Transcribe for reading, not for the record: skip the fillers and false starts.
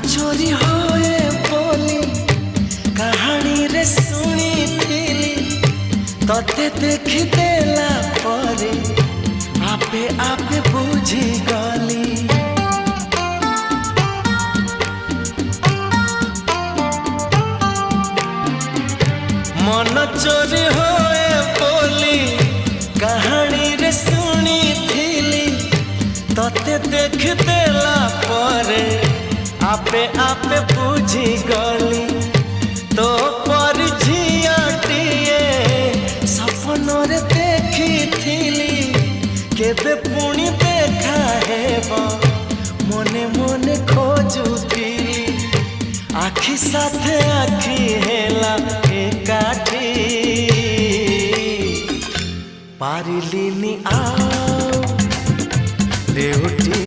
चोरी होए बोली कहानी रे सुनी थिली तते देखी देला परे आपे आपे बुझी गली मन चोरी होए बोली कहानी रे सुनी थिली तते देख देला परे आपे आपे बुझी गली तो पर झियाटिए सपन रे देखी थिली केबे पुणी देखा हेबो मने मने खोजुथिली आखि साथे आखि हेला एकाठी पारिलिनी आओ देउटी।